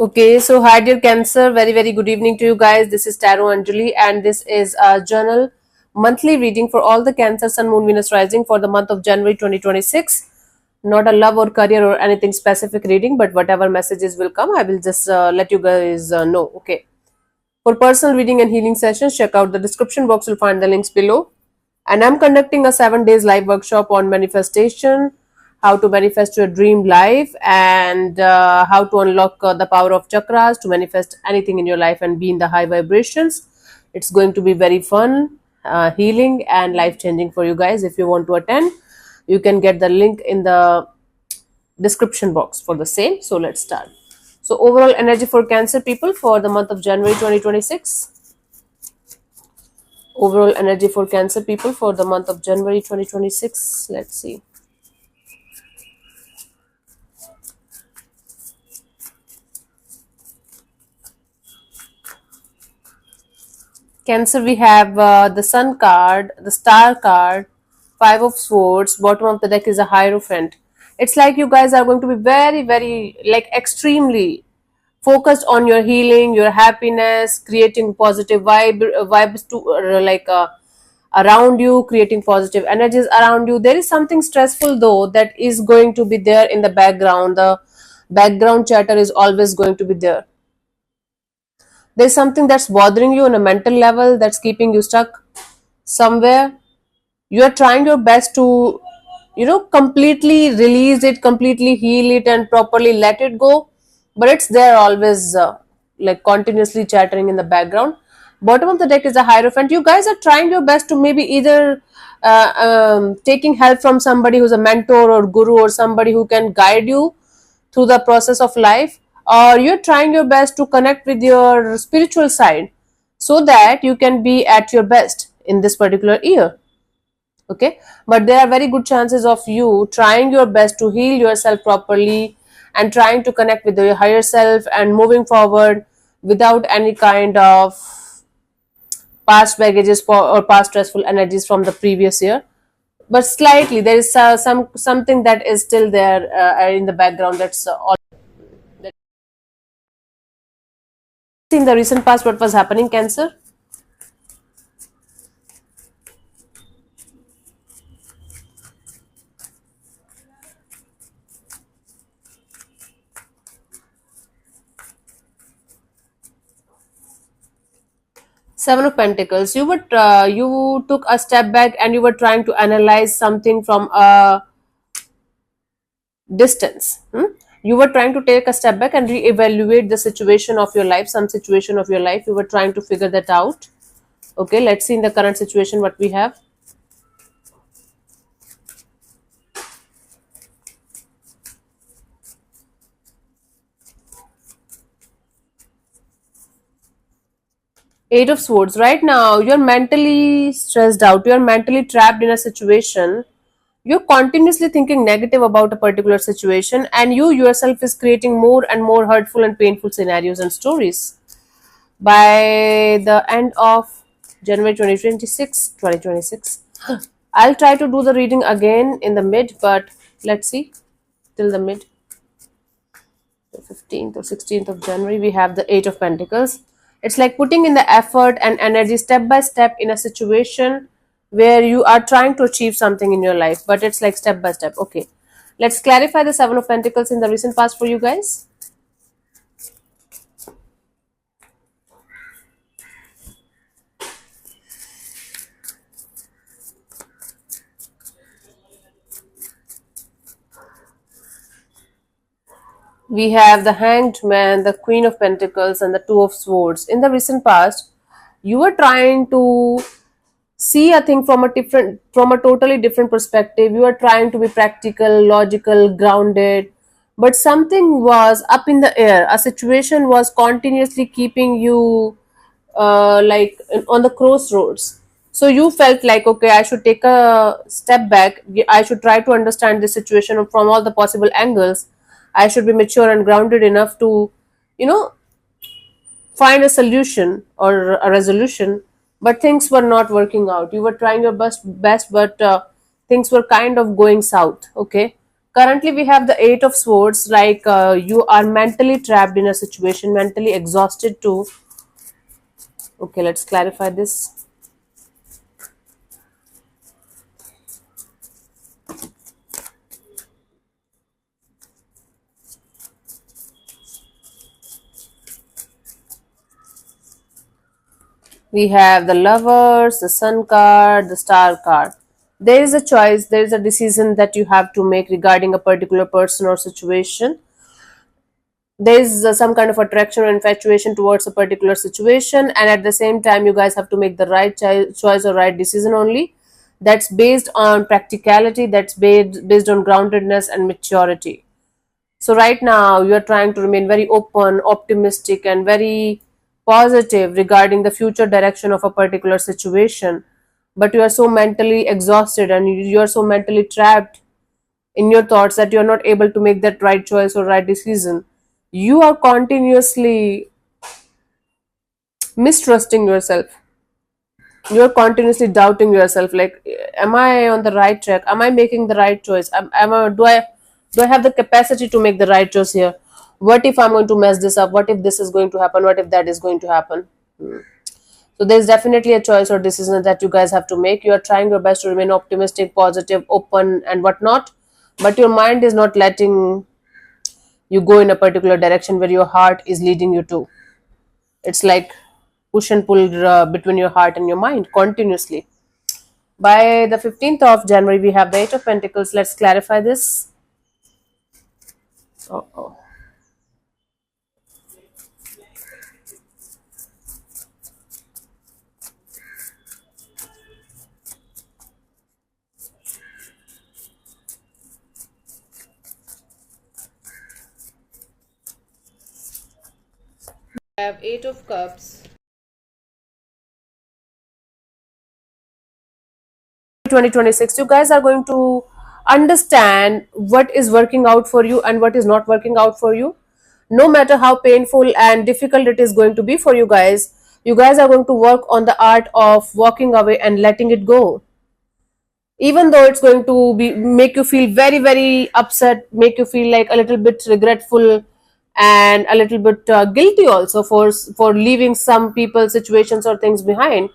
Okay, so hi dear Cancer, very good evening to you guys. This is Tarot Anjali, and this is a journal monthly reading for all the Cancer Sun Moon Venus Rising for the month of January 2026. Not a love or career or anything specific reading, but whatever messages will come, I will just let you guys know. Okay. For personal reading and healing sessions, check out the description box. You'll find the links below. And I'm conducting a 7 days live workshop on manifestation, how to manifest your dream life, and how to unlock the power of chakras to manifest anything in your life and be in the high vibrations. It's going to be very fun, healing, and life changing for you guys. If you want to attend, you can get the link in the description box for the same. So let's start. So overall energy for Cancer people for the month of January 2026. Overall energy for Cancer people for the month of January 2026. Let's see. Cancer, we have the Sun card, the Star card, Five of Swords. Bottom of the deck is a Hierophant. It's like you guys are going to be very, like extremely focused on your healing, your happiness, creating positive vibes to around you, creating positive energies around you. There is something stressful though that is going to be there in the background. The background chatter is always going to be there. There's something that's bothering you on a mental level, that's keeping you stuck somewhere. You are trying your best to completely release it, completely heal it, and properly let it go, but it's there always, like continuously chattering in the background. Bottom of the deck is a Hierophant. You guys are trying your best to maybe either taking help from somebody who's a mentor or guru or somebody who can guide you through the process of life, or you're trying your best to connect with your spiritual side so that you can be at your best in this particular year. Okay, but there are very good chances of you trying your best to heal yourself properly and trying to connect with your higher self and moving forward without any kind of past baggages or past stressful energies from the previous year. But slightly there is something that is still there in the background, that's all. In the recent past, what was happening, Cancer? Seven of Pentacles. You took a step back and you were trying to analyze something from a distance. You were trying to take a step back and reevaluate the situation of your life, some situation of your life. You were trying to figure that out. Okay, let's see in the current situation what we have. Eight of Swords. Right now, you're mentally stressed out. You're mentally trapped in a situation. You're continuously thinking negative about a particular situation, and you yourself is creating more and more hurtful and painful scenarios and stories. By the end of January 2026, I'll try to do the reading again in the mid, but let's see. Till the mid, the 15th or 16th of January, we have the Eight of Pentacles. It's like putting in the effort and energy step by step in a situation where you are trying to achieve something in your life, but it's like step by step. Okay, let's clarify the Seven of Pentacles in the recent past for you guys. We have the Hanged Man, the Queen of Pentacles, and the Two of Swords. In the recent past, you were trying to see a thing from a totally different perspective. You are trying to be practical, logical, grounded, but something was up in the air. A situation was continuously keeping you on the crossroads. So you felt like, okay, I should take a step back. I should try to understand the situation from all the possible angles. I should be mature and grounded enough to you know find a solution or a resolution, but things were not working out. You were trying your best, but things were kind of going south. Okay, Currently, we have the Eight of Swords, like you are mentally trapped in a situation, mentally exhausted too. Okay, let's clarify this. We have the Lovers, the Sun card, the Star card. There is a choice, there is a decision that you have to make regarding a particular person or situation. There is some kind of attraction or infatuation towards a particular situation, and at the same time you guys have to make the right choice or right decision only, that's based on practicality, that's based on groundedness and maturity. So right now you are trying to remain very open, optimistic, and very positive regarding the future direction of a particular situation, but you are so mentally exhausted and you are so mentally trapped in your thoughts that you're not able to make that right choice or right decision. You are continuously mistrusting yourself. You're continuously doubting yourself, like, am I on the right track? Am I making the right choice? Do I have the capacity to make the right choice here? What if I'm going to mess this up? What if this is going to happen? What if that is going to happen? So there's definitely a choice or decision that you guys have to make. You are trying your best to remain optimistic, positive, open, and whatnot, but your mind is not letting you go in a particular direction where your heart is leading you to. It's like push and pull between your heart and your mind continuously. By the 15th of January, we have the Eight of Pentacles. Let's clarify this. Oh. We have Eight of Cups. 2026, you guys are going to understand what is working out for you and what is not working out for you. No matter how painful and difficult it is going to be for you guys are going to work on the art of walking away and letting it go, even though it's going to be make you feel very very upset, make you feel like a little bit regretful and a little bit guilty also for leaving some people, situations, or things behind.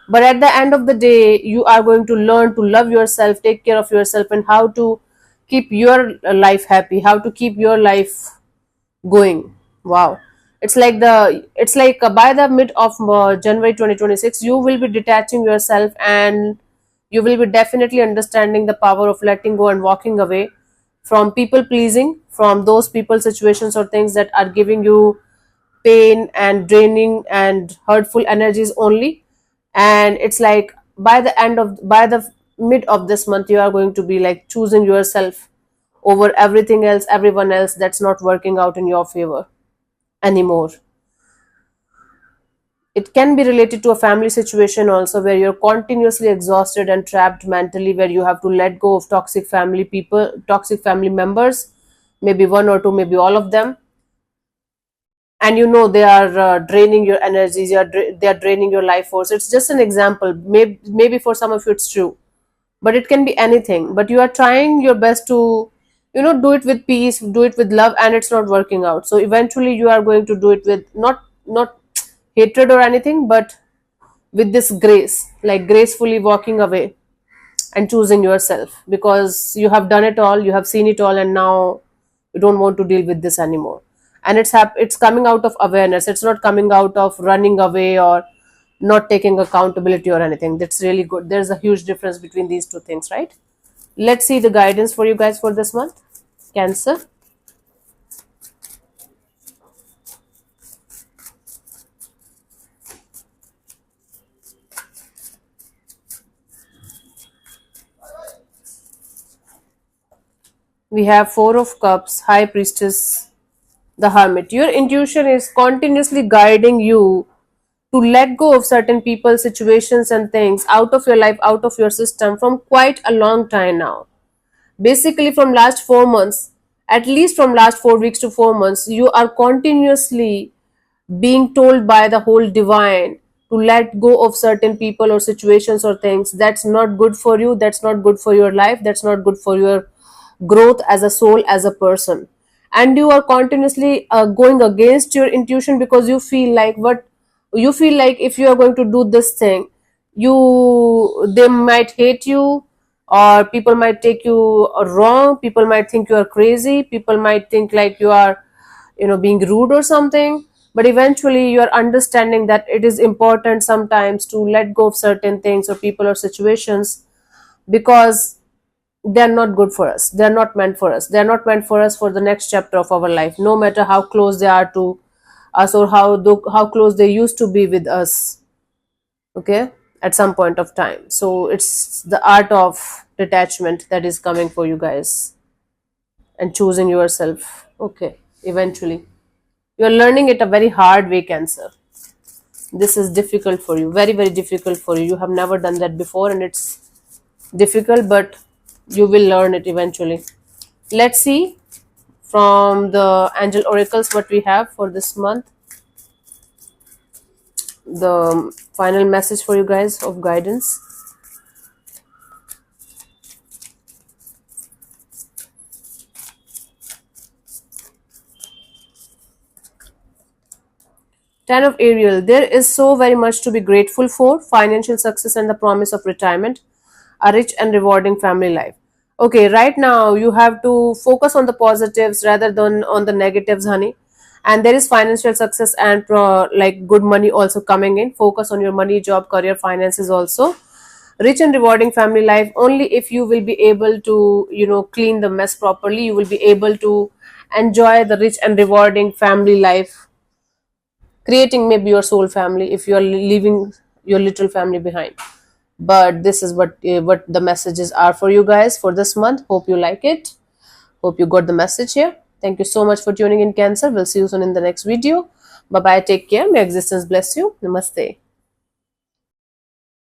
But at the end of the day, you are going to learn to love yourself, take care of yourself, and how to keep your life happy, how to keep your life going. Wow. It's like by the mid of January 2026, you will be detaching yourself, and you will be definitely understanding the power of letting go and walking away from people pleasing, from those people, situations, or things that are giving you pain and draining and hurtful energies only. And it's like by the mid of this month, you are going to be like choosing yourself over everything else, everyone else that's not working out in your favor anymore. It can be related to a family situation also, where you're continuously exhausted and trapped mentally, where you have to let go of toxic family people, toxic family members, maybe one or two, maybe all of them, and you know they are draining your energies, they are draining your life force. It's just an example. Maybe for some of you it's true, but it can be anything. But you are trying your best to, do it with peace, do it with love, and it's not working out. So eventually you are going to do it with not hatred or anything, but with this grace, like gracefully walking away and choosing yourself, because you have done it all, you have seen it all, and now you don't want to deal with this anymore. And it's coming out of awareness. It's not coming out of running away or not taking accountability or anything. That's really good. There's a huge difference between these two things, right? Let's see the guidance for you guys for this month. Cancer. We have Four of Cups, High Priestess, the Hermit. Your intuition is continuously guiding you to let go of certain people, situations, and things out of your life, out of your system from quite a long time now. Basically, from last 4 months, at least from last 4 weeks to 4 months, you are continuously being told by the whole divine to let go of certain people or situations or things that's not good for you, that's not good for your life, that's not good for your growth as a soul, as a person. And you are continuously going against your intuition because you feel like what you feel like, if you are going to do this thing, they might hate you, or people might take you wrong, people might think you are crazy, people might think like you are, being rude or something. But eventually you are understanding that it is important sometimes to let go of certain things or people or situations, because they're not good for us, they're not meant for us, they're not meant for us for the next chapter of our life, no matter how close they are to us, or how close they used to be with us. Okay, at some point of time. So it's the art of detachment that is coming for you guys, and choosing yourself. Okay, eventually you're learning it a very hard way, Cancer. This is difficult for you, very very difficult for you. You have never done that before, and it's difficult, but you will learn it eventually. Let's see from the angel oracles what we have for this month, the final message for you guys of guidance. Ten of Ariel, there is so very much to be grateful for: financial success and the promise of retirement, a rich and rewarding family life. Okay, right now you have to focus on the positives rather than on the negatives, honey. And there is financial success and like good money also coming in. Focus on your money, job, career, finances also. Rich and rewarding family life, only if you will be able to, clean the mess properly, you will be able to enjoy the rich and rewarding family life, creating maybe your soul family if you are leaving your little family behind. But this is what the messages are for you guys for this month. Hope you like it, hope you got the message here. Thank you so much for tuning in, Cancer. We'll see you soon in the next video. Bye bye, take care, may existence bless you. Namaste.